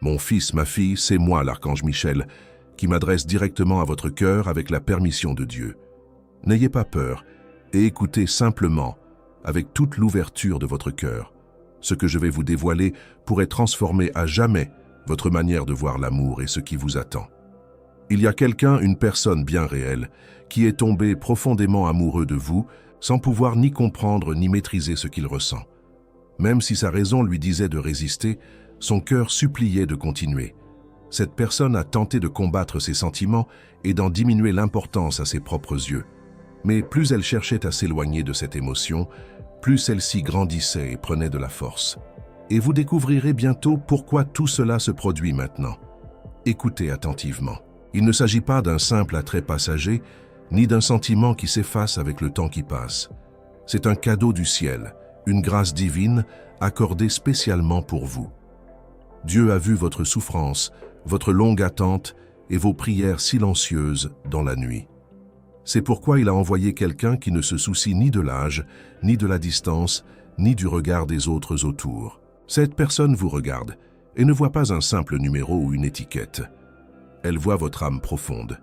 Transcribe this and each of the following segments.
Mon fils, ma fille, c'est moi, l'archange Michel, qui m'adresse directement à votre cœur avec la permission de Dieu. N'ayez pas peur et écoutez simplement, avec toute l'ouverture de votre cœur. Ce que je vais vous dévoiler pourrait transformer à jamais votre manière de voir l'amour et ce qui vous attend. Il y a quelqu'un, une personne bien réelle, qui est tombé profondément amoureux de vous, sans pouvoir ni comprendre ni maîtriser ce qu'il ressent. Même si sa raison lui disait de résister, son cœur suppliait de continuer. Cette personne a tenté de combattre ses sentiments et d'en diminuer l'importance à ses propres yeux. Mais plus elle cherchait à s'éloigner de cette émotion, plus celle-ci grandissait et prenait de la force. Et vous découvrirez bientôt pourquoi tout cela se produit maintenant. Écoutez attentivement. Il ne s'agit pas d'un simple attrait passager, ni d'un sentiment qui s'efface avec le temps qui passe. C'est un cadeau du ciel, une grâce divine accordée spécialement pour vous. Dieu a vu votre souffrance, votre longue attente et vos prières silencieuses dans la nuit. C'est pourquoi il a envoyé quelqu'un qui ne se soucie ni de l'âge, ni de la distance, ni du regard des autres autour. Cette personne vous regarde et ne voit pas un simple numéro ou une étiquette. Elle voit votre âme profonde.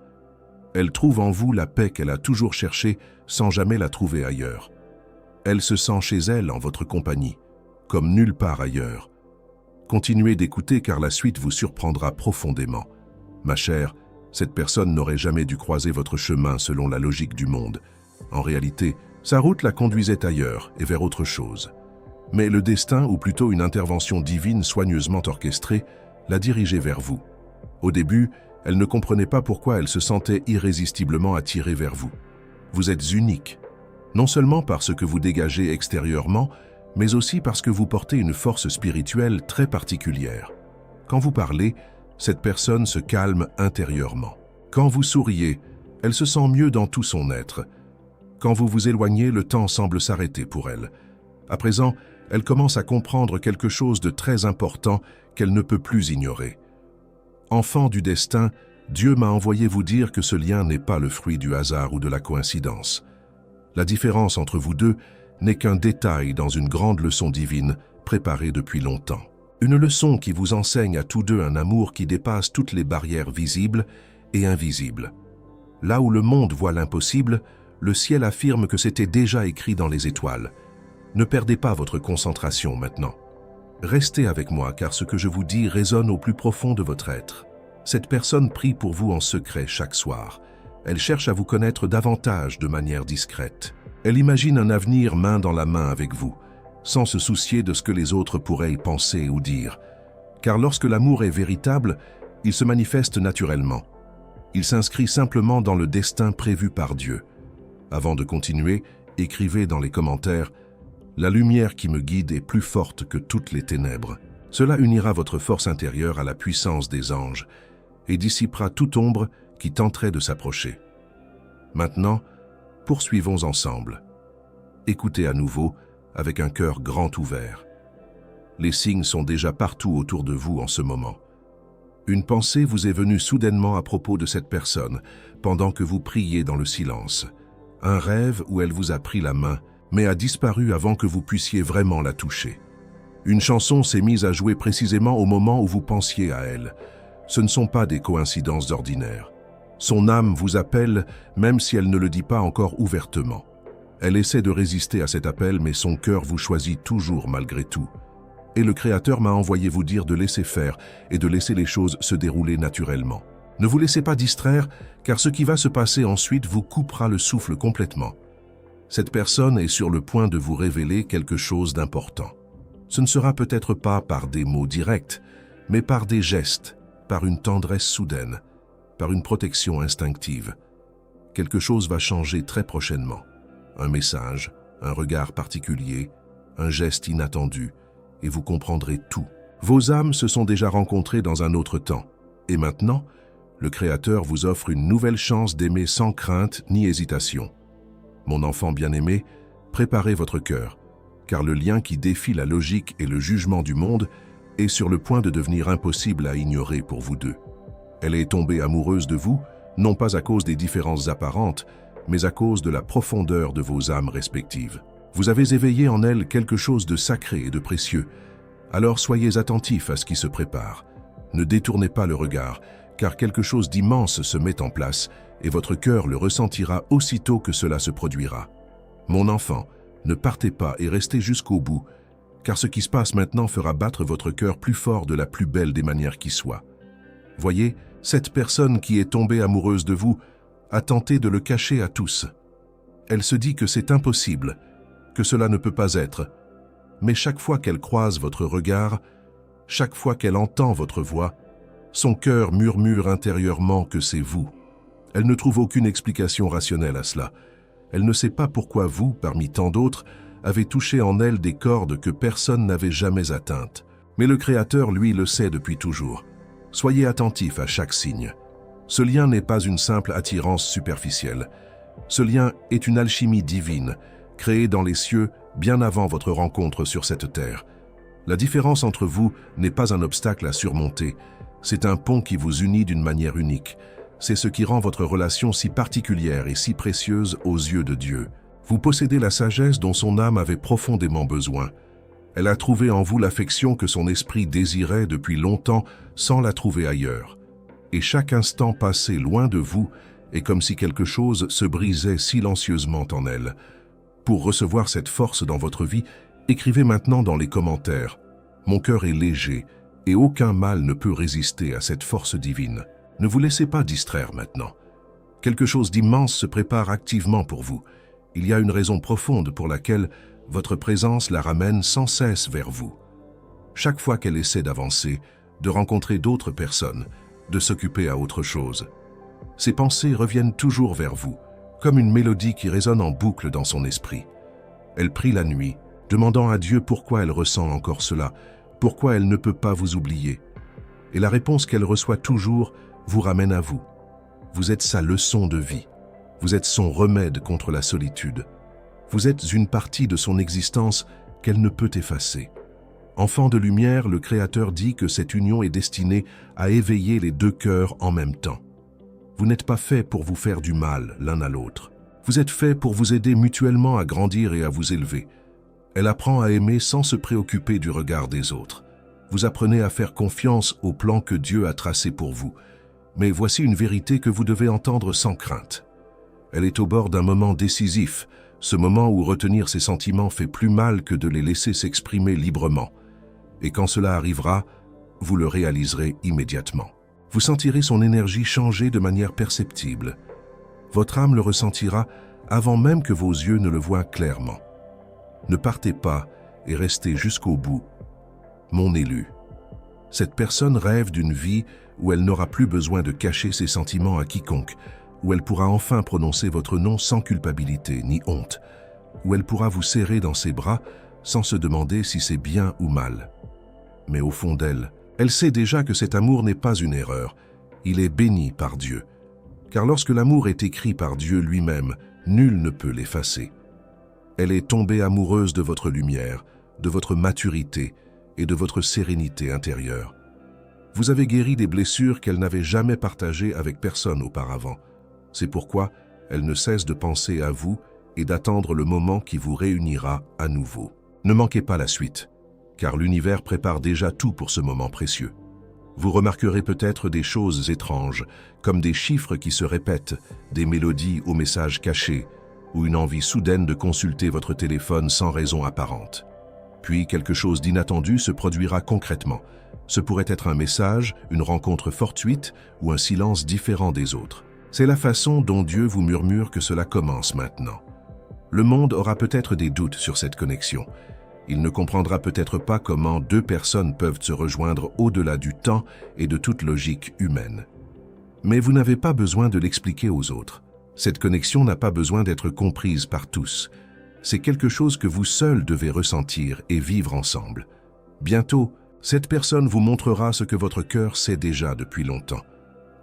Elle trouve en vous la paix qu'elle a toujours cherchée sans jamais la trouver ailleurs. Elle se sent chez elle en votre compagnie, comme nulle part ailleurs. Continuez d'écouter car la suite vous surprendra profondément. Ma chère, cette personne n'aurait jamais dû croiser votre chemin selon la logique du monde. En réalité, sa route la conduisait ailleurs et vers autre chose. Mais le destin, ou plutôt une intervention divine soigneusement orchestrée, l'a dirigée vers vous. Au début, elle ne comprenait pas pourquoi elle se sentait irrésistiblement attirée vers vous. Vous êtes unique, non seulement par ce que vous dégagez extérieurement, mais aussi parce que vous portez une force spirituelle très particulière. Quand vous parlez, cette personne se calme intérieurement. Quand vous souriez, elle se sent mieux dans tout son être. Quand vous vous éloignez, le temps semble s'arrêter pour elle. À présent, elle commence à comprendre quelque chose de très important qu'elle ne peut plus ignorer. Enfant du destin, Dieu m'a envoyé vous dire que ce lien n'est pas le fruit du hasard ou de la coïncidence. La différence entre vous deux n'est qu'un détail dans une grande leçon divine préparée depuis longtemps. Une leçon qui vous enseigne à tous deux un amour qui dépasse toutes les barrières visibles et invisibles. Là où le monde voit l'impossible, le ciel affirme que c'était déjà écrit dans les étoiles. Ne perdez pas votre concentration maintenant. Restez avec moi car ce que je vous dis résonne au plus profond de votre être. Cette personne prie pour vous en secret chaque soir. Elle cherche à vous connaître davantage de manière discrète. Elle imagine un avenir main dans la main avec vous, sans se soucier de ce que les autres pourraient y penser ou dire. Car lorsque l'amour est véritable, il se manifeste naturellement. Il s'inscrit simplement dans le destin prévu par Dieu. Avant de continuer, écrivez dans les commentaires « La lumière qui me guide est plus forte que toutes les ténèbres ». Cela unira votre force intérieure à la puissance des anges et dissipera toute ombre qui tenterait de s'approcher. Maintenant, poursuivons ensemble. Écoutez à nouveau avec un cœur grand ouvert. Les signes sont déjà partout autour de vous en ce moment. Une pensée vous est venue soudainement à propos de cette personne pendant que vous priez dans le silence. Un rêve où elle vous a pris la main, mais a disparu avant que vous puissiez vraiment la toucher. Une chanson s'est mise à jouer précisément au moment où vous pensiez à elle. Ce ne sont pas des coïncidences ordinaires. Son âme vous appelle, même si elle ne le dit pas encore ouvertement. Elle essaie de résister à cet appel, mais son cœur vous choisit toujours malgré tout. Et le Créateur m'a envoyé vous dire de laisser faire et de laisser les choses se dérouler naturellement. Ne vous laissez pas distraire, car ce qui va se passer ensuite vous coupera le souffle complètement. Cette personne est sur le point de vous révéler quelque chose d'important. Ce ne sera peut-être pas par des mots directs, mais par des gestes, par une tendresse soudaine, par une protection instinctive. Quelque chose va changer très prochainement. Un message, un regard particulier, un geste inattendu, et vous comprendrez tout. Vos âmes se sont déjà rencontrées dans un autre temps. Et maintenant, le Créateur vous offre une nouvelle chance d'aimer sans crainte ni hésitation. Mon enfant bien-aimé, préparez votre cœur, car le lien qui défie la logique et le jugement du monde est sur le point de devenir impossible à ignorer pour vous deux. Elle est tombée amoureuse de vous, non pas à cause des différences apparentes, mais à cause de la profondeur de vos âmes respectives. Vous avez éveillé en elle quelque chose de sacré et de précieux, alors soyez attentifs à ce qui se prépare. Ne détournez pas le regard, car quelque chose d'immense se met en place et votre cœur le ressentira aussitôt que cela se produira. Mon enfant, ne partez pas et restez jusqu'au bout, car ce qui se passe maintenant fera battre votre cœur plus fort de la plus belle des manières qui soit. Voyez, cette personne qui est tombée amoureuse de vous a tenté de le cacher à tous. Elle se dit que c'est impossible, que cela ne peut pas être. Mais chaque fois qu'elle croise votre regard, chaque fois qu'elle entend votre voix, son cœur murmure intérieurement que c'est vous. Elle ne trouve aucune explication rationnelle à cela. Elle ne sait pas pourquoi vous, parmi tant d'autres, avez touché en elle des cordes que personne n'avait jamais atteintes. Mais le Créateur, lui, le sait depuis toujours. Soyez attentifs à chaque signe. Ce lien n'est pas une simple attirance superficielle. Ce lien est une alchimie divine, créée dans les cieux bien avant votre rencontre sur cette terre. La différence entre vous n'est pas un obstacle à surmonter, c'est un pont qui vous unit d'une manière unique. C'est ce qui rend votre relation si particulière et si précieuse aux yeux de Dieu. Vous possédez la sagesse dont son âme avait profondément besoin. Elle a trouvé en vous l'affection que son esprit désirait depuis longtemps sans la trouver ailleurs. Et chaque instant passé loin de vous est comme si quelque chose se brisait silencieusement en elle. Pour recevoir cette force dans votre vie, écrivez maintenant dans les commentaires « Mon cœur est léger et aucun mal ne peut résister à cette force divine ». Ne vous laissez pas distraire maintenant. Quelque chose d'immense se prépare activement pour vous. Il y a une raison profonde pour laquelle votre présence la ramène sans cesse vers vous. Chaque fois qu'elle essaie d'avancer, de rencontrer d'autres personnes, de s'occuper à autre chose, ses pensées reviennent toujours vers vous, comme une mélodie qui résonne en boucle dans son esprit. Elle prie la nuit, demandant à Dieu pourquoi elle ressent encore cela, pourquoi elle ne peut pas vous oublier. Et la réponse qu'elle reçoit toujours vous ramène à vous. Vous êtes sa leçon de vie. Vous êtes son remède contre la solitude. Vous êtes une partie de son existence qu'elle ne peut effacer. Enfant de lumière, le Créateur dit que cette union est destinée à éveiller les deux cœurs en même temps. Vous n'êtes pas fait pour vous faire du mal l'un à l'autre. Vous êtes fait pour vous aider mutuellement à grandir et à vous élever. Elle apprend à aimer sans se préoccuper du regard des autres. Vous apprenez à faire confiance au plan que Dieu a tracé pour vous. Mais voici une vérité que vous devez entendre sans crainte. Elle est au bord d'un moment décisif, ce moment où retenir ses sentiments fait plus mal que de les laisser s'exprimer librement. Et quand cela arrivera, vous le réaliserez immédiatement. Vous sentirez son énergie changer de manière perceptible. Votre âme le ressentira avant même que vos yeux ne le voient clairement. Ne partez pas et restez jusqu'au bout. Mon élu. Cette personne rêve d'une vie où elle n'aura plus besoin de cacher ses sentiments à quiconque, où elle pourra enfin prononcer votre nom sans culpabilité ni honte, où elle pourra vous serrer dans ses bras sans se demander si c'est bien ou mal. Mais au fond d'elle, elle sait déjà que cet amour n'est pas une erreur, il est béni par Dieu. Car lorsque l'amour est écrit par Dieu lui-même, nul ne peut l'effacer. Elle est tombée amoureuse de votre lumière, de votre maturité et de votre sérénité intérieure. Vous avez guéri des blessures qu'elle n'avait jamais partagées avec personne auparavant. C'est pourquoi elle ne cesse de penser à vous et d'attendre le moment qui vous réunira à nouveau. Ne manquez pas la suite, car l'univers prépare déjà tout pour ce moment précieux. Vous remarquerez peut-être des choses étranges, comme des chiffres qui se répètent, des mélodies aux messages cachés, ou une envie soudaine de consulter votre téléphone sans raison apparente. Puis quelque chose d'inattendu se produira concrètement. Ce pourrait être un message, une rencontre fortuite ou un silence différent des autres. C'est la façon dont Dieu vous murmure que cela commence maintenant. Le monde aura peut-être des doutes sur cette connexion. Il ne comprendra peut-être pas comment deux personnes peuvent se rejoindre au-delà du temps et de toute logique humaine. Mais vous n'avez pas besoin de l'expliquer aux autres. Cette connexion n'a pas besoin d'être comprise par tous. C'est quelque chose que vous seuls devez ressentir et vivre ensemble. Bientôt, cette personne vous montrera ce que votre cœur sait déjà depuis longtemps.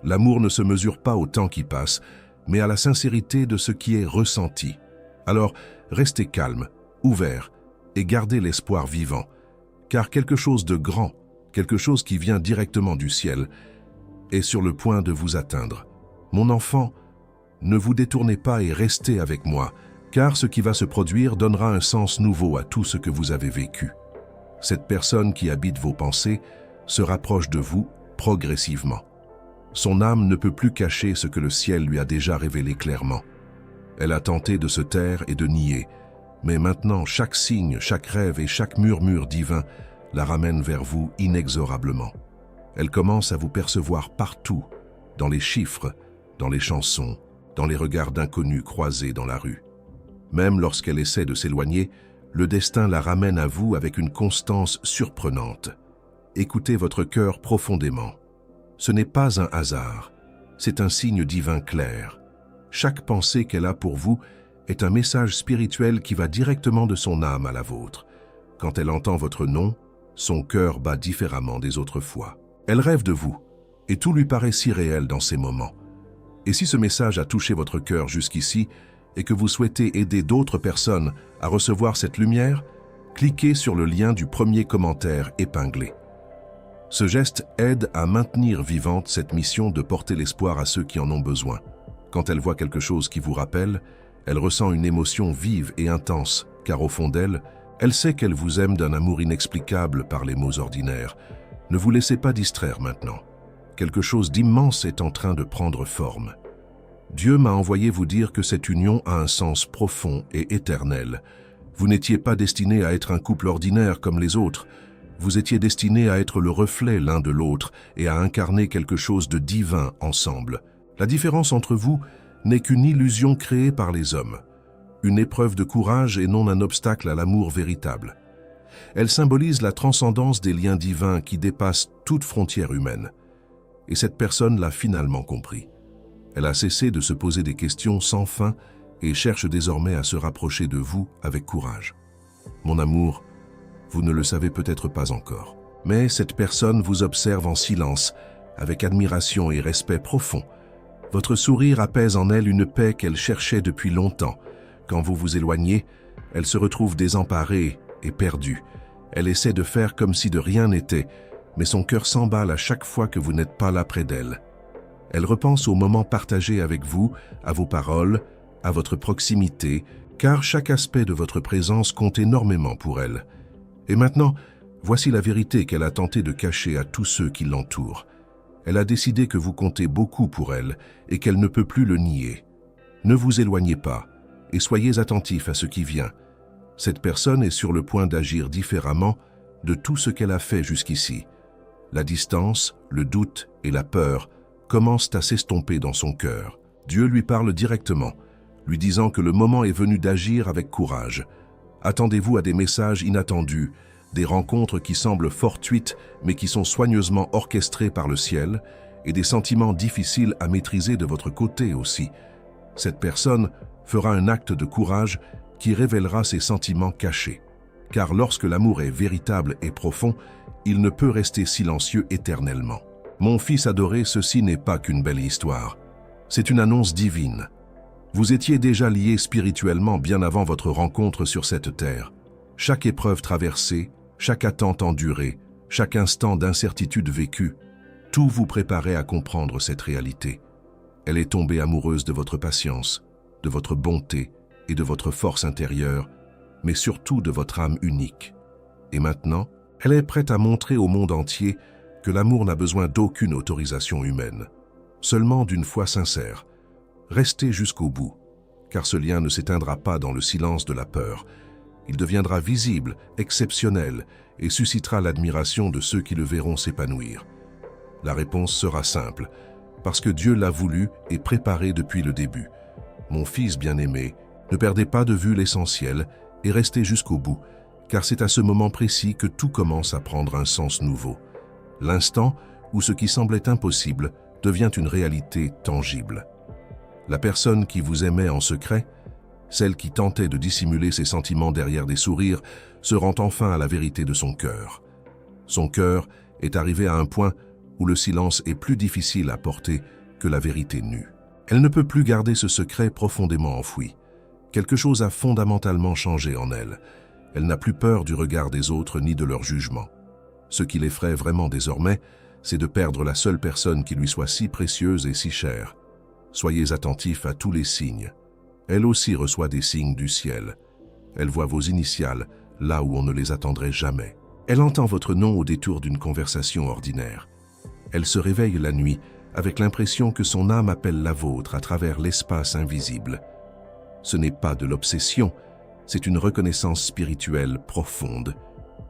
L'amour ne se mesure pas au temps qui passe, mais à la sincérité de ce qui est ressenti. Alors, restez calme, ouvert, et gardez l'espoir vivant, car quelque chose de grand, quelque chose qui vient directement du ciel, est sur le point de vous atteindre. Mon enfant, ne vous détournez pas et restez avec moi, car ce qui va se produire donnera un sens nouveau à tout ce que vous avez vécu. Cette personne qui habite vos pensées se rapproche de vous progressivement. Son âme ne peut plus cacher ce que le ciel lui a déjà révélé clairement. Elle a tenté de se taire et de nier, mais maintenant chaque signe, chaque rêve et chaque murmure divin la ramène vers vous inexorablement. Elle commence à vous percevoir partout, dans les chiffres, dans les chansons, dans les regards d'inconnus croisés dans la rue. Même lorsqu'elle essaie de s'éloigner, le destin la ramène à vous avec une constance surprenante. Écoutez votre cœur profondément. Ce n'est pas un hasard, c'est un signe divin clair. Chaque pensée qu'elle a pour vous est un message spirituel qui va directement de son âme à la vôtre. Quand elle entend votre nom, son cœur bat différemment des autres fois. Elle rêve de vous, et tout lui paraît si réel dans ces moments. Et si ce message a touché votre cœur jusqu'ici, et que vous souhaitez aider d'autres personnes à recevoir cette lumière, cliquez sur le lien du premier commentaire épinglé. Ce geste aide à maintenir vivante cette mission de porter l'espoir à ceux qui en ont besoin. Quand elle voit quelque chose qui vous rappelle, elle ressent une émotion vive et intense, car au fond d'elle, elle sait qu'elle vous aime d'un amour inexplicable par les mots ordinaires. Ne vous laissez pas distraire maintenant. Quelque chose d'immense est en train de prendre forme. Dieu m'a envoyé vous dire que cette union a un sens profond et éternel. Vous n'étiez pas destinés à être un couple ordinaire comme les autres. Vous étiez destinés à être le reflet l'un de l'autre et à incarner quelque chose de divin ensemble. La différence entre vous n'est qu'une illusion créée par les hommes, une épreuve de courage et non un obstacle à l'amour véritable. Elle symbolise la transcendance des liens divins qui dépassent toute frontière humaine. Et cette personne l'a finalement compris. Elle a cessé de se poser des questions sans fin et cherche désormais à se rapprocher de vous avec courage. Mon amour, vous ne le savez peut-être pas encore, mais cette personne vous observe en silence, avec admiration et respect profond. Votre sourire apaise en elle une paix qu'elle cherchait depuis longtemps. Quand vous vous éloignez, elle se retrouve désemparée et perdue. Elle essaie de faire comme si de rien n'était, mais son cœur s'emballe à chaque fois que vous n'êtes pas là près d'elle. Elle repense aux moments partagés avec vous, à vos paroles, à votre proximité, car chaque aspect de votre présence compte énormément pour elle. Et maintenant, voici la vérité qu'elle a tenté de cacher à tous ceux qui l'entourent. Elle a décidé que vous comptez beaucoup pour elle et qu'elle ne peut plus le nier. Ne vous éloignez pas et soyez attentifs à ce qui vient. Cette personne est sur le point d'agir différemment de tout ce qu'elle a fait jusqu'ici. La distance, le doute et la peur commencent à s'estomper dans son cœur. Dieu lui parle directement, lui disant que le moment est venu d'agir avec courage. Attendez-vous à des messages inattendus, des rencontres qui semblent fortuites mais qui sont soigneusement orchestrées par le ciel, et des sentiments difficiles à maîtriser de votre côté aussi. Cette personne fera un acte de courage qui révélera ses sentiments cachés. Car lorsque l'amour est véritable et profond, il ne peut rester silencieux éternellement. Mon fils adoré, ceci n'est pas qu'une belle histoire. C'est une annonce divine. Vous étiez déjà liés spirituellement bien avant votre rencontre sur cette terre. Chaque épreuve traversée, chaque attente endurée, chaque instant d'incertitude vécu, tout vous préparait à comprendre cette réalité. Elle est tombée amoureuse de votre patience, de votre bonté et de votre force intérieure, mais surtout de votre âme unique. Et maintenant, elle est prête à montrer au monde entier que l'amour n'a besoin d'aucune autorisation humaine, seulement d'une foi sincère. Restez jusqu'au bout, car ce lien ne s'éteindra pas dans le silence de la peur. Il deviendra visible, exceptionnel, et suscitera l'admiration de ceux qui le verront s'épanouir. La réponse sera simple, parce que Dieu l'a voulu et préparé depuis le début. Mon fils bien-aimé, ne perdez pas de vue l'essentiel et restez jusqu'au bout, car c'est à ce moment précis que tout commence à prendre un sens nouveau. L'instant où ce qui semblait impossible devient une réalité tangible. La personne qui vous aimait en secret, celle qui tentait de dissimuler ses sentiments derrière des sourires, se rend enfin à la vérité de son cœur. Son cœur est arrivé à un point où le silence est plus difficile à porter que la vérité nue. Elle ne peut plus garder ce secret profondément enfoui. Quelque chose a fondamentalement changé en elle. Elle n'a plus peur du regard des autres ni de leur jugement. Ce qui l'effraie vraiment désormais, c'est de perdre la seule personne qui lui soit si précieuse et si chère. Soyez attentifs à tous les signes. Elle aussi reçoit des signes du ciel. Elle voit vos initiales là où on ne les attendrait jamais. Elle entend votre nom au détour d'une conversation ordinaire. Elle se réveille la nuit avec l'impression que son âme appelle la vôtre à travers l'espace invisible. Ce n'est pas de l'obsession, c'est une reconnaissance spirituelle profonde.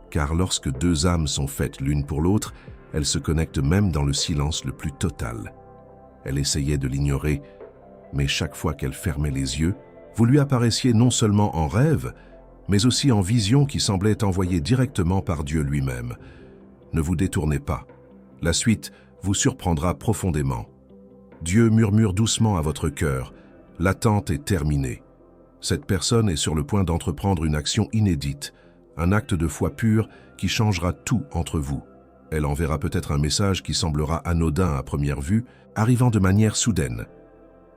Car lorsque deux âmes sont faites l'une pour l'autre, elles se connectent même dans le silence le plus total. Elle essayait de l'ignorer, mais chaque fois qu'elle fermait les yeux, vous lui apparaissiez non seulement en rêve, mais aussi en vision qui semblait envoyée directement par Dieu lui-même. Ne vous détournez pas. La suite vous surprendra profondément. Dieu murmure doucement à votre cœur. L'attente est terminée. Cette personne est sur le point d'entreprendre une action inédite, un acte de foi pure qui changera tout entre vous. Elle enverra peut-être un message qui semblera anodin à première vue, arrivant de manière soudaine.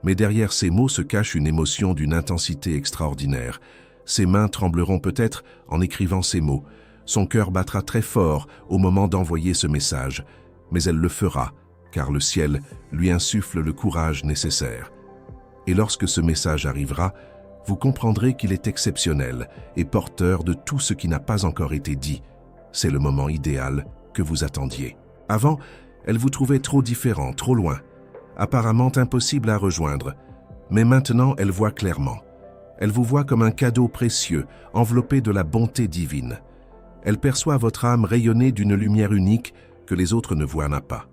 Mais derrière ces mots se cache une émotion d'une intensité extraordinaire. Ses mains trembleront peut-être en écrivant ces mots. Son cœur battra très fort au moment d'envoyer ce message, mais elle le fera, car le ciel lui insuffle le courage nécessaire. Et lorsque ce message arrivera, vous comprendrez qu'il est exceptionnel et porteur de tout ce qui n'a pas encore été dit. C'est le moment idéal que vous attendiez. Avant, elle vous trouvait trop différent, trop loin, apparemment impossible à rejoindre. Mais maintenant, elle voit clairement. Elle vous voit comme un cadeau précieux, enveloppé de la bonté divine. Elle perçoit votre âme rayonner d'une lumière unique que les autres ne voient pas.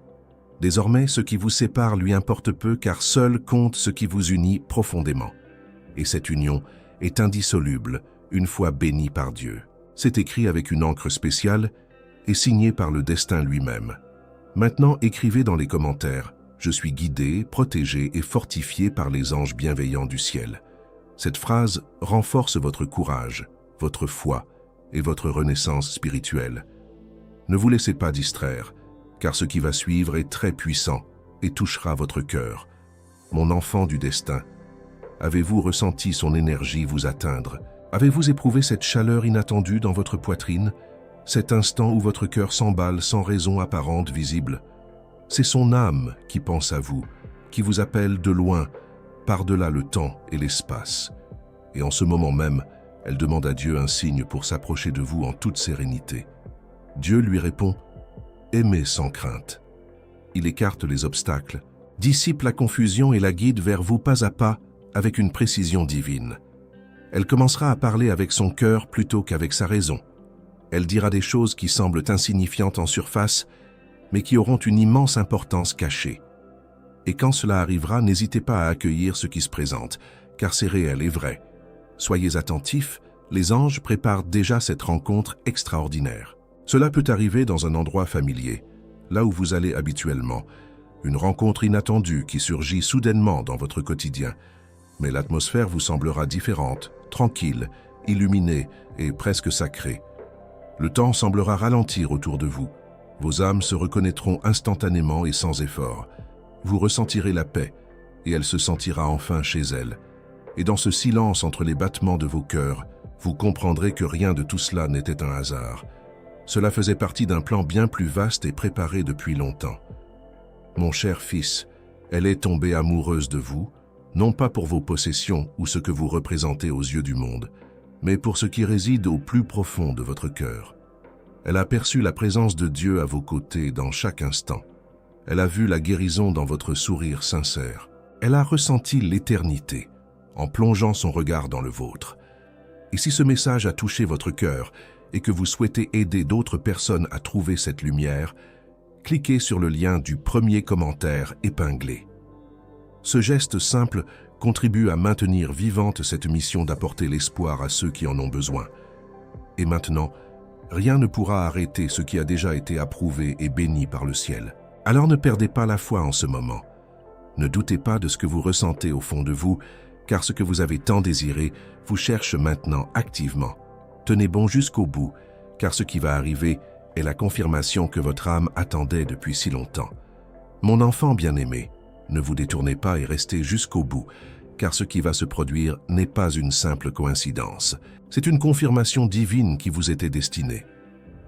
Désormais, ce qui vous sépare lui importe peu, car seul compte ce qui vous unit profondément. Et cette union est indissoluble, une fois bénie par Dieu. C'est écrit avec une encre spéciale et signé par le destin lui-même. Maintenant, écrivez dans les commentaires « Je suis guidé, protégé et fortifié par les anges bienveillants du ciel ». Cette phrase renforce votre courage, votre foi et votre renaissance spirituelle. Ne vous laissez pas distraire, car ce qui va suivre est très puissant et touchera votre cœur. Mon enfant du destin, avez-vous ressenti son énergie vous atteindre? Avez-vous éprouvé cette chaleur inattendue dans votre poitrine? Cet instant où votre cœur s'emballe sans raison apparente visible? C'est son âme qui pense à vous, qui vous appelle de loin, par-delà le temps et l'espace. Et en ce moment même, elle demande à Dieu un signe pour s'approcher de vous en toute sérénité. Dieu lui répond « Aimez sans crainte ». Il écarte les obstacles, dissipe la confusion et la guide vers vous pas à pas avec une précision divine. Elle commencera à parler avec son cœur plutôt qu'avec sa raison. Elle dira des choses qui semblent insignifiantes en surface, mais qui auront une immense importance cachée. Et quand cela arrivera, n'hésitez pas à accueillir ce qui se présente, car c'est réel et vrai. Soyez attentifs, les anges préparent déjà cette rencontre extraordinaire. Cela peut arriver dans un endroit familier, là où vous allez habituellement, une rencontre inattendue qui surgit soudainement dans votre quotidien. Mais l'atmosphère vous semblera différente, tranquille, illuminée et presque sacrée. Le temps semblera ralentir autour de vous. Vos âmes se reconnaîtront instantanément et sans effort. Vous ressentirez la paix, et elle se sentira enfin chez elle. Et dans ce silence entre les battements de vos cœurs, vous comprendrez que rien de tout cela n'était un hasard. Cela faisait partie d'un plan bien plus vaste et préparé depuis longtemps. Mon cher fils, elle est tombée amoureuse de vous, non pas pour vos possessions ou ce que vous représentez aux yeux du monde, mais pour ce qui réside au plus profond de votre cœur. Elle a perçu la présence de Dieu à vos côtés dans chaque instant. Elle a vu la guérison dans votre sourire sincère. Elle a ressenti l'éternité en plongeant son regard dans le vôtre. Et si ce message a touché votre cœur et que vous souhaitez aider d'autres personnes à trouver cette lumière, cliquez sur le lien du premier commentaire épinglé. Ce geste simple contribue à maintenir vivante cette mission d'apporter l'espoir à ceux qui en ont besoin. Et maintenant, rien ne pourra arrêter ce qui a déjà été approuvé et béni par le ciel. Alors ne perdez pas la foi en ce moment. Ne doutez pas de ce que vous ressentez au fond de vous, car ce que vous avez tant désiré vous cherche maintenant activement. Tenez bon jusqu'au bout, car ce qui va arriver est la confirmation que votre âme attendait depuis si longtemps. Mon enfant bien-aimé, ne vous détournez pas et restez jusqu'au bout, car ce qui va se produire n'est pas une simple coïncidence. C'est une confirmation divine qui vous était destinée.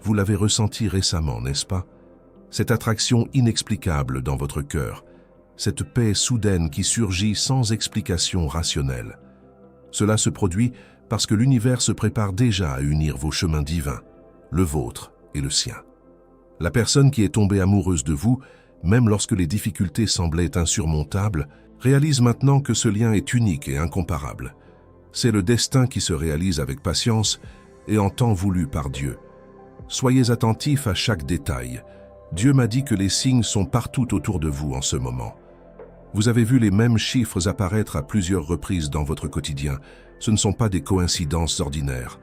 Vous l'avez ressenti récemment, n'est-ce pas? Cette attraction inexplicable dans votre cœur, cette paix soudaine qui surgit sans explication rationnelle. Cela se produit parce que l'univers se prépare déjà à unir vos chemins divins, le vôtre et le sien. La personne qui est tombée amoureuse de vous même lorsque les difficultés semblaient insurmontables, réalise maintenant que ce lien est unique et incomparable. C'est le destin qui se réalise avec patience et en temps voulu par Dieu. Soyez attentifs à chaque détail. Dieu m'a dit que les signes sont partout autour de vous en ce moment. Vous avez vu les mêmes chiffres apparaître à plusieurs reprises dans votre quotidien. Ce ne sont pas des coïncidences ordinaires.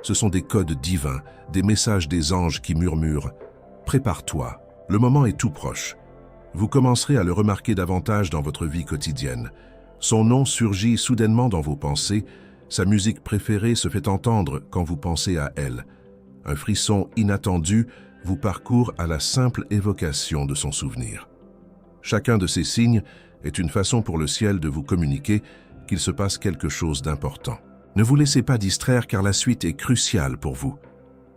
Ce sont des codes divins, des messages des anges qui murmurent « Prépare-toi, le moment est tout proche ». Vous commencerez à le remarquer davantage dans votre vie quotidienne. Son nom surgit soudainement dans vos pensées, sa musique préférée se fait entendre quand vous pensez à elle. Un frisson inattendu vous parcourt à la simple évocation de son souvenir. Chacun de ces signes est une façon pour le ciel de vous communiquer qu'il se passe quelque chose d'important. Ne vous laissez pas distraire car la suite est cruciale pour vous.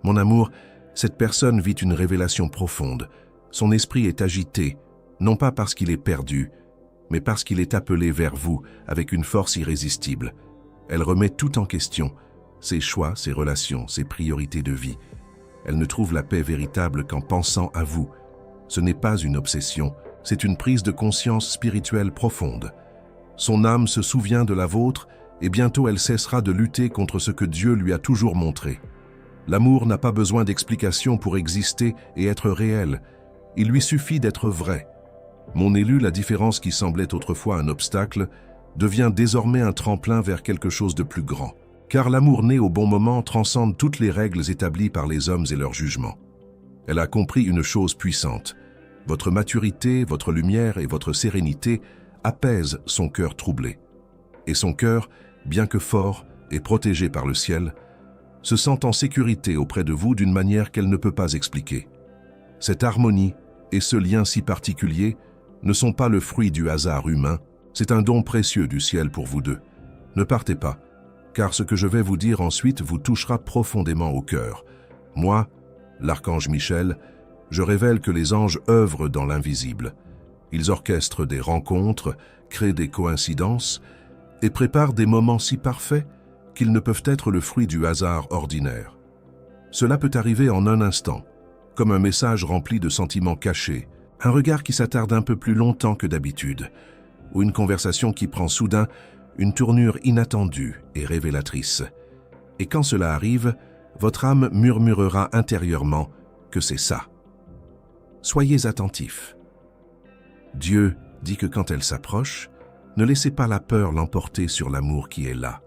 Mon amour, cette personne vit une révélation profonde. Son esprit est agité, non pas parce qu'il est perdu, mais parce qu'il est appelé vers vous avec une force irrésistible. Elle remet tout en question, ses choix, ses relations, ses priorités de vie. Elle ne trouve la paix véritable qu'en pensant à vous. Ce n'est pas une obsession, c'est une prise de conscience spirituelle profonde. Son âme se souvient de la vôtre et bientôt elle cessera de lutter contre ce que Dieu lui a toujours montré. L'amour n'a pas besoin d'explication pour exister et être réel. Il lui suffit d'être vrai. Mon élu, la différence qui semblait autrefois un obstacle, devient désormais un tremplin vers quelque chose de plus grand. Car l'amour né au bon moment transcende toutes les règles établies par les hommes et leurs jugements. Elle a compris une chose puissante. Votre maturité, votre lumière et votre sérénité apaisent son cœur troublé. Et son cœur, bien que fort et protégé par le ciel, se sent en sécurité auprès de vous d'une manière qu'elle ne peut pas expliquer. Cette harmonie et ce lien si particulier ne sont pas le fruit du hasard humain, c'est un don précieux du ciel pour vous deux. Ne partez pas, car ce que je vais vous dire ensuite vous touchera profondément au cœur. Moi, l'archange Michel, je révèle que les anges œuvrent dans l'invisible. Ils orchestrent des rencontres, créent des coïncidences et préparent des moments si parfaits qu'ils ne peuvent être le fruit du hasard ordinaire. Cela peut arriver en un instant, comme un message rempli de sentiments cachés, un regard qui s'attarde un peu plus longtemps que d'habitude, ou une conversation qui prend soudain une tournure inattendue et révélatrice. Et quand cela arrive, votre âme murmurera intérieurement que c'est ça. Soyez attentifs. Dieu dit que quand elle s'approche, ne laissez pas la peur l'emporter sur l'amour qui est là.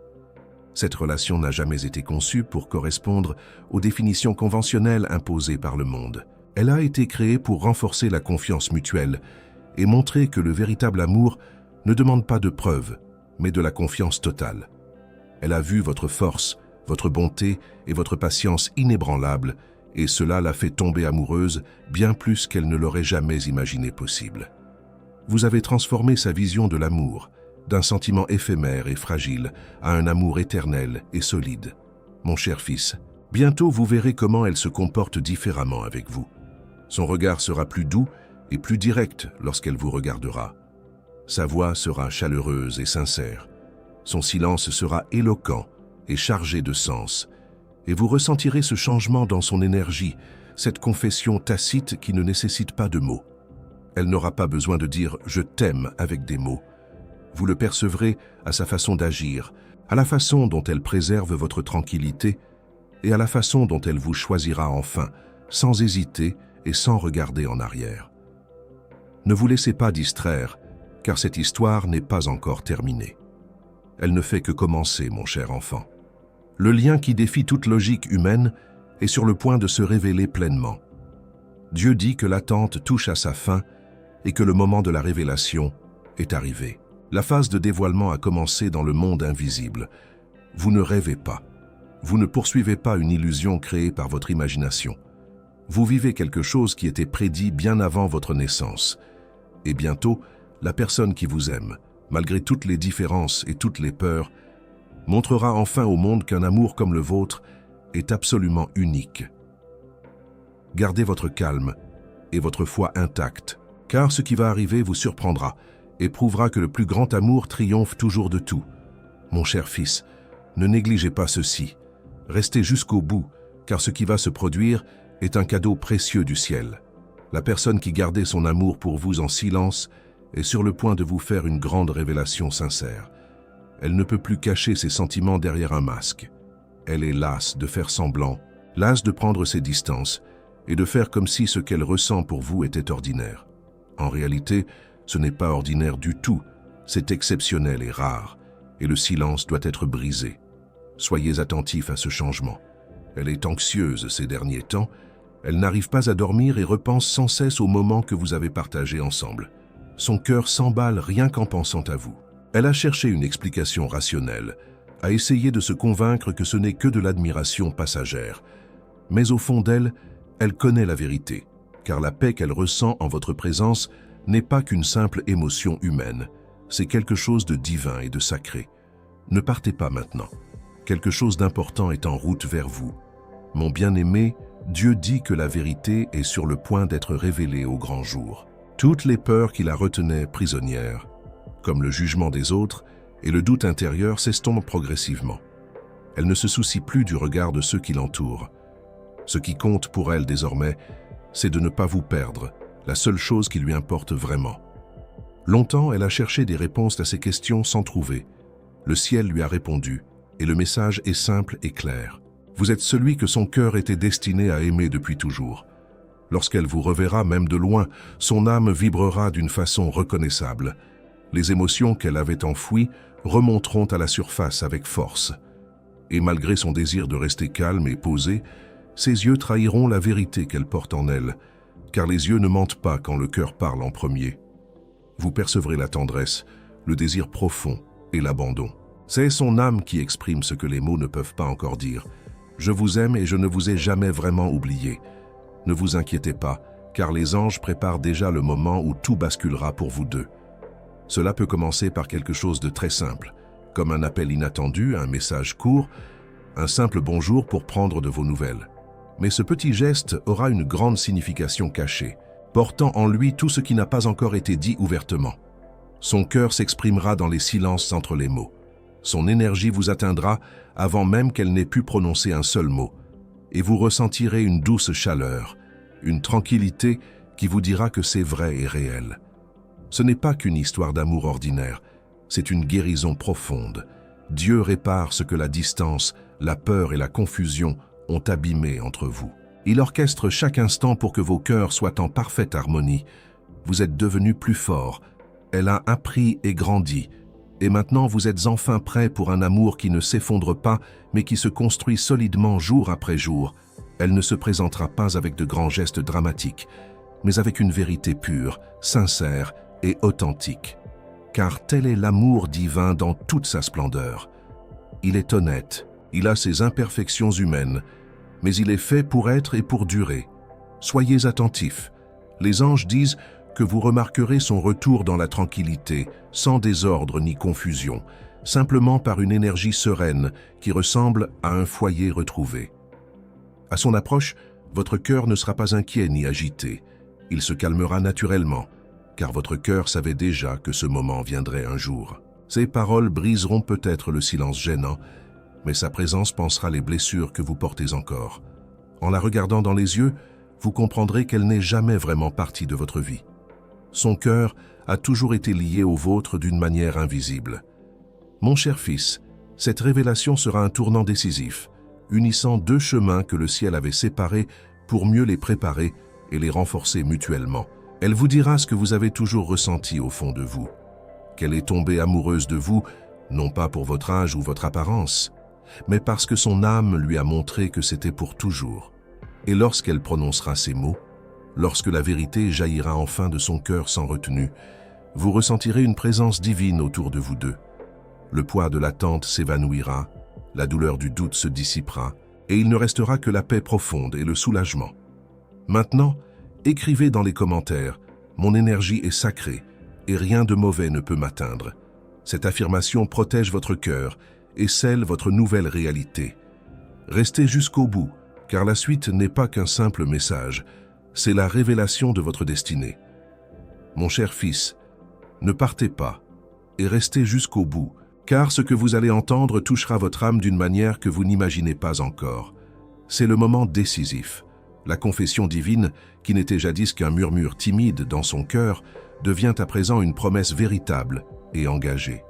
Cette relation n'a jamais été conçue pour correspondre aux définitions conventionnelles imposées par le monde. Elle a été créée pour renforcer la confiance mutuelle et montrer que le véritable amour ne demande pas de preuves, mais de la confiance totale. Elle a vu votre force, votre bonté et votre patience inébranlables, et cela l'a fait tomber amoureuse bien plus qu'elle ne l'aurait jamais imaginé possible. Vous avez transformé sa vision de l'amour, d'un sentiment éphémère et fragile, à un amour éternel et solide. Mon cher fils, bientôt vous verrez comment elle se comporte différemment avec vous. Son regard sera plus doux et plus direct lorsqu'elle vous regardera. Sa voix sera chaleureuse et sincère. Son silence sera éloquent et chargé de sens. Et vous ressentirez ce changement dans son énergie, cette confession tacite qui ne nécessite pas de mots. Elle n'aura pas besoin de dire « je t'aime » avec des mots. Vous le percevrez à sa façon d'agir, à la façon dont elle préserve votre tranquillité et à la façon dont elle vous choisira enfin, sans hésiter et sans regarder en arrière. Ne vous laissez pas distraire, car cette histoire n'est pas encore terminée. Elle ne fait que commencer, mon cher enfant. Le lien qui défie toute logique humaine est sur le point de se révéler pleinement. Dieu dit que l'attente touche à sa fin et que le moment de la révélation est arrivé. La phase de dévoilement a commencé dans le monde invisible. Vous ne rêvez pas. Vous ne poursuivez pas une illusion créée par votre imagination. Vous vivez quelque chose qui était prédit bien avant votre naissance. Et bientôt, la personne qui vous aime, malgré toutes les différences et toutes les peurs, montrera enfin au monde qu'un amour comme le vôtre est absolument unique. Gardez votre calme et votre foi intacte, car ce qui va arriver vous surprendra et prouvera que le plus grand amour triomphe toujours de tout. Mon cher fils, ne négligez pas ceci. Restez jusqu'au bout, car ce qui va se produire est un cadeau précieux du ciel. La personne qui gardait son amour pour vous en silence est sur le point de vous faire une grande révélation sincère. Elle ne peut plus cacher ses sentiments derrière un masque. Elle est lasse de faire semblant, lasse de prendre ses distances et de faire comme si ce qu'elle ressent pour vous était ordinaire. En réalité, ce n'est pas ordinaire du tout, c'est exceptionnel et rare, et le silence doit être brisé. Soyez attentifs à ce changement. Elle est anxieuse ces derniers temps, elle n'arrive pas à dormir et repense sans cesse au moment que vous avez partagé ensemble. Son cœur s'emballe rien qu'en pensant à vous. Elle a cherché une explication rationnelle, a essayé de se convaincre que ce n'est que de l'admiration passagère. Mais au fond d'elle, elle connaît la vérité, car la paix qu'elle ressent en votre présence n'est pas qu'une simple émotion humaine, c'est quelque chose de divin et de sacré. Ne partez pas maintenant. Quelque chose d'important est en route vers vous. Mon bien-aimé, Dieu dit que la vérité est sur le point d'être révélée au grand jour. Toutes les peurs qui la retenaient prisonnière, comme le jugement des autres et le doute intérieur, s'estompent progressivement. Elle ne se soucie plus du regard de ceux qui l'entourent. Ce qui compte pour elle désormais, c'est de ne pas vous perdre, la seule chose qui lui importe vraiment. Longtemps, elle a cherché des réponses à ces questions sans trouver. Le ciel lui a répondu, et le message est simple et clair. Vous êtes celui que son cœur était destiné à aimer depuis toujours. Lorsqu'elle vous reverra même de loin, son âme vibrera d'une façon reconnaissable. Les émotions qu'elle avait enfouies remonteront à la surface avec force. Et malgré son désir de rester calme et posée, ses yeux trahiront la vérité qu'elle porte en elle, car les yeux ne mentent pas quand le cœur parle en premier. Vous percevrez la tendresse, le désir profond et l'abandon. C'est son âme qui exprime ce que les mots ne peuvent pas encore dire. Je vous aime et je ne vous ai jamais vraiment oublié. Ne vous inquiétez pas, car les anges préparent déjà le moment où tout basculera pour vous deux. Cela peut commencer par quelque chose de très simple, comme un appel inattendu, un message court, un simple bonjour pour prendre de vos nouvelles. Mais ce petit geste aura une grande signification cachée, portant en lui tout ce qui n'a pas encore été dit ouvertement. Son cœur s'exprimera dans les silences entre les mots. Son énergie vous atteindra avant même qu'elle n'ait pu prononcer un seul mot, et vous ressentirez une douce chaleur, une tranquillité qui vous dira que c'est vrai et réel. Ce n'est pas qu'une histoire d'amour ordinaire, c'est une guérison profonde. Dieu répare ce que la distance, la peur et la confusion ont abîmé entre vous. Il orchestre chaque instant pour que vos cœurs soient en parfaite harmonie. Vous êtes devenus plus forts. Elle a appris et grandi. Et maintenant vous êtes enfin prêts pour un amour qui ne s'effondre pas, mais qui se construit solidement jour après jour. Elle ne se présentera pas avec de grands gestes dramatiques, mais avec une vérité pure, sincère et authentique. Car tel est l'amour divin dans toute sa splendeur. Il est honnête, il a ses imperfections humaines, mais il est fait pour être et pour durer. Soyez attentifs. Les anges disent que vous remarquerez son retour dans la tranquillité, sans désordre ni confusion, simplement par une énergie sereine qui ressemble à un foyer retrouvé. À son approche, votre cœur ne sera pas inquiet ni agité. Il se calmera naturellement, car votre cœur savait déjà que ce moment viendrait un jour. Ces paroles briseront peut-être le silence gênant, mais sa présence pansera les blessures que vous portez encore. En la regardant dans les yeux, vous comprendrez qu'elle n'est jamais vraiment partie de votre vie. Son cœur a toujours été lié au vôtre d'une manière invisible. Mon cher fils, cette révélation sera un tournant décisif, unissant deux chemins que le ciel avait séparés pour mieux les préparer et les renforcer mutuellement. Elle vous dira ce que vous avez toujours ressenti au fond de vous, qu'elle est tombée amoureuse de vous, non pas pour votre âge ou votre apparence, mais parce que son âme lui a montré que c'était pour toujours. Et lorsqu'elle prononcera ces mots, lorsque la vérité jaillira enfin de son cœur sans retenue, vous ressentirez une présence divine autour de vous deux. Le poids de l'attente s'évanouira, la douleur du doute se dissipera, et il ne restera que la paix profonde et le soulagement. Maintenant, écrivez dans les commentaires « Mon énergie est sacrée et rien de mauvais ne peut m'atteindre ». Cette affirmation protège votre cœur et scelle votre nouvelle réalité. Restez jusqu'au bout, car la suite n'est pas qu'un simple message, c'est la révélation de votre destinée. Mon cher fils, ne partez pas et restez jusqu'au bout, car ce que vous allez entendre touchera votre âme d'une manière que vous n'imaginez pas encore. C'est le moment décisif, La confession divine, qui n'était jadis qu'un murmure timide dans son cœur, devient à présent une promesse véritable et engagée.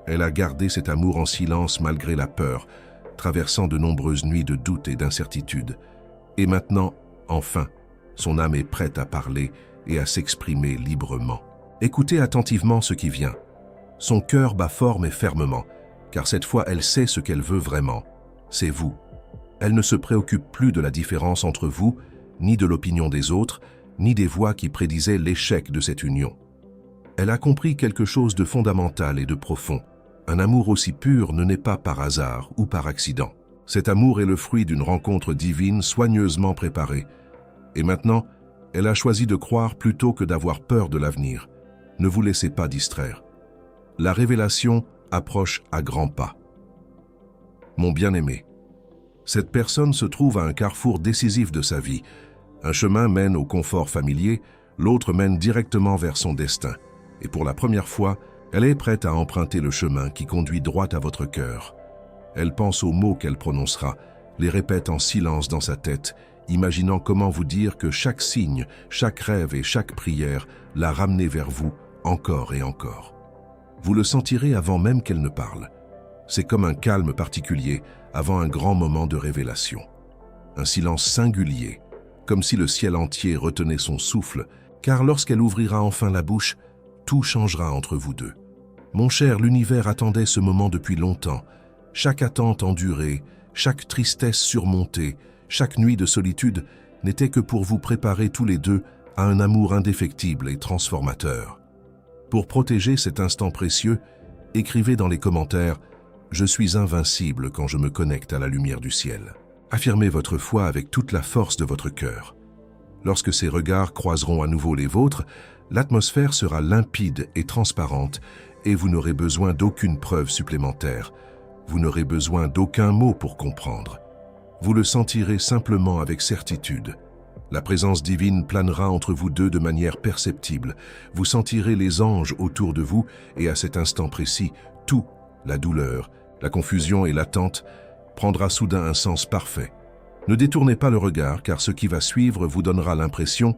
Elle a gardé cet amour en silence malgré la peur, traversant de nombreuses nuits de doute et d'incertitude. Et maintenant, enfin, son âme est prête à parler et à s'exprimer librement. Écoutez attentivement ce qui vient. Son cœur bat fort mais fermement, car cette fois elle sait ce qu'elle veut vraiment. C'est vous. Elle ne se préoccupe plus de la différence entre vous, ni de l'opinion des autres, ni des voix qui prédisaient l'échec de cette union. Elle a compris quelque chose de fondamental et de profond. Un amour aussi pur ne naît pas par hasard ou par accident. Cet amour est le fruit d'une rencontre divine soigneusement préparée. Et maintenant, elle a choisi de croire plutôt que d'avoir peur de l'avenir. Ne vous laissez pas distraire. La révélation approche à grands pas. Mon bien-aimé, cette personne se trouve à un carrefour décisif de sa vie. Un chemin mène au confort familier, l'autre mène directement vers son destin. Et pour la première fois, elle est prête à emprunter le chemin qui conduit droit à votre cœur. Elle pense aux mots qu'elle prononcera, les répète en silence dans sa tête, imaginant comment vous dire que chaque signe, chaque rêve et chaque prière l'a ramené vers vous encore et encore. Vous le sentirez avant même qu'elle ne parle. C'est comme un calme particulier avant un grand moment de révélation. Un silence singulier, comme si le ciel entier retenait son souffle, car lorsqu'elle ouvrira enfin la bouche, tout changera entre vous deux. Mon cher, l'univers attendait ce moment depuis longtemps. Chaque attente endurée, chaque tristesse surmontée, chaque nuit de solitude n'était que pour vous préparer tous les deux à un amour indéfectible et transformateur. Pour protéger cet instant précieux, écrivez dans les commentaires « Je suis invincible quand je me connecte à la lumière du ciel ». Affirmez votre foi avec toute la force de votre cœur. Lorsque ces regards croiseront à nouveau les vôtres, l'atmosphère sera limpide et transparente et vous n'aurez besoin d'aucune preuve supplémentaire. Vous n'aurez besoin d'aucun mot pour comprendre. Vous le sentirez simplement avec certitude. La présence divine planera entre vous deux de manière perceptible. Vous sentirez les anges autour de vous et à cet instant précis, tout, la douleur, la confusion et l'attente, prendra soudain un sens parfait. Ne détournez pas le regard car ce qui va suivre vous donnera l'impression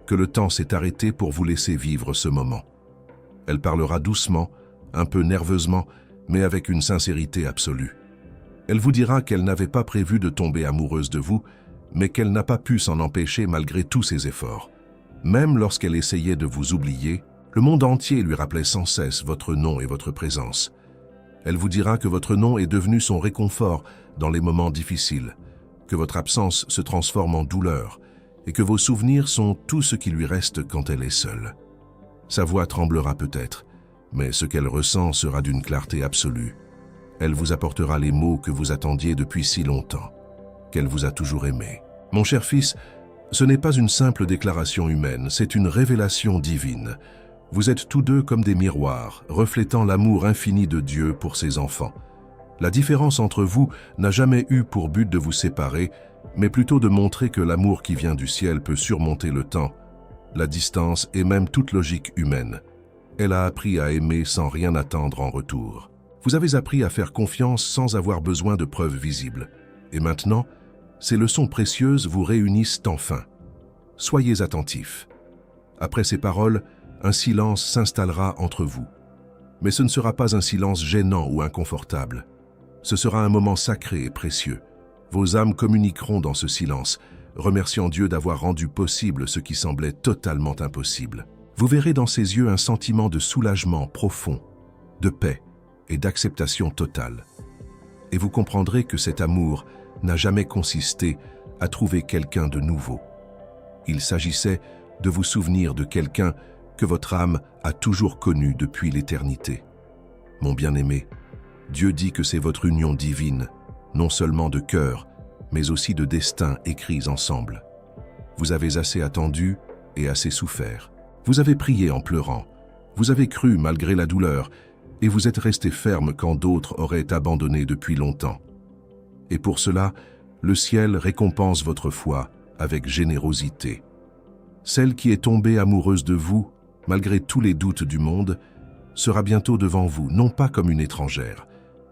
que le temps s'est arrêté pour vous laisser vivre ce moment. Elle parlera doucement, un peu nerveusement, mais avec une sincérité absolue. Elle vous dira qu'elle n'avait pas prévu de tomber amoureuse de vous, mais qu'elle n'a pas pu s'en empêcher malgré tous ses efforts. Même lorsqu'elle essayait de vous oublier, le monde entier lui rappelait sans cesse votre nom et votre présence. Elle vous dira que votre nom est devenu son réconfort dans les moments difficiles, que votre absence se transforme en douleur et que vos souvenirs sont tout ce qui lui reste quand elle est seule. Sa voix tremblera peut-être, mais ce qu'elle ressent sera d'une clarté absolue. Elle vous apportera les mots que vous attendiez depuis si longtemps, qu'elle vous a toujours aimé. Mon cher fils, ce n'est pas une simple déclaration humaine, c'est une révélation divine. Vous êtes tous deux comme des miroirs, reflétant l'amour infini de Dieu pour ses enfants. La différence entre vous n'a jamais eu pour but de vous séparer, mais plutôt de montrer que l'amour qui vient du ciel peut surmonter le temps, la distance et même toute logique humaine. Elle a appris à aimer sans rien attendre en retour. Vous avez appris à faire confiance sans avoir besoin de preuves visibles. Et maintenant, ces leçons précieuses vous réunissent enfin. Soyez attentifs. Après ces paroles, un silence s'installera entre vous. Mais ce ne sera pas un silence gênant ou inconfortable. Ce sera un moment sacré et précieux. Vos âmes communiqueront dans ce silence, remerciant Dieu d'avoir rendu possible ce qui semblait totalement impossible. Vous verrez dans ses yeux un sentiment de soulagement profond, de paix et d'acceptation totale. Et vous comprendrez que cet amour n'a jamais consisté à trouver quelqu'un de nouveau. Il s'agissait de vous souvenir de quelqu'un que votre âme a toujours connu depuis l'éternité. Mon bien-aimé, Dieu dit que c'est votre union divine, non seulement de cœur, mais aussi de destin écrits ensemble. Vous avez assez attendu et assez souffert. Vous avez prié en pleurant. Vous avez cru malgré la douleur et vous êtes resté ferme quand d'autres auraient abandonné depuis longtemps. Et pour cela, le ciel récompense votre foi avec générosité. Celle qui est tombée amoureuse de vous, malgré tous les doutes du monde, sera bientôt devant vous, non pas comme une étrangère,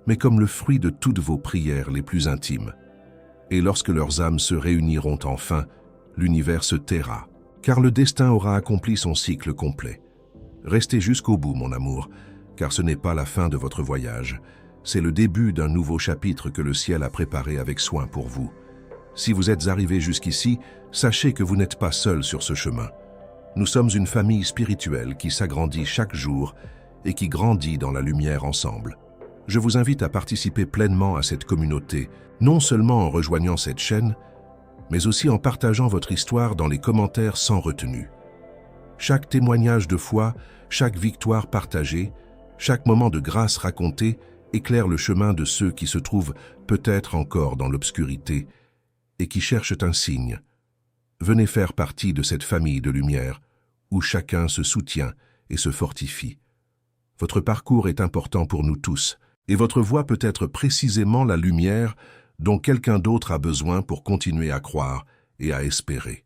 mais comme le fruit de toutes vos prières les plus intimes. Et lorsque leurs âmes se réuniront enfin, l'univers se taira, car le destin aura accompli son cycle complet. Restez jusqu'au bout, mon amour, car ce n'est pas la fin de votre voyage. C'est le début d'un nouveau chapitre que le ciel a préparé avec soin pour vous. Si vous êtes arrivé jusqu'ici, sachez que vous n'êtes pas seul sur ce chemin. Nous sommes une famille spirituelle qui s'agrandit chaque jour et qui grandit dans la lumière ensemble. Je vous invite à participer pleinement à cette communauté, non seulement en rejoignant cette chaîne, mais aussi en partageant votre histoire dans les commentaires sans retenue. Chaque témoignage de foi, chaque victoire partagée, chaque moment de grâce raconté éclaire le chemin de ceux qui se trouvent peut-être encore dans l'obscurité et qui cherchent un signe. Venez faire partie de cette famille de lumière où chacun se soutient et se fortifie. Votre parcours est important pour nous tous et votre voix peut être précisément la lumière dont quelqu'un d'autre a besoin pour continuer à croire et à espérer.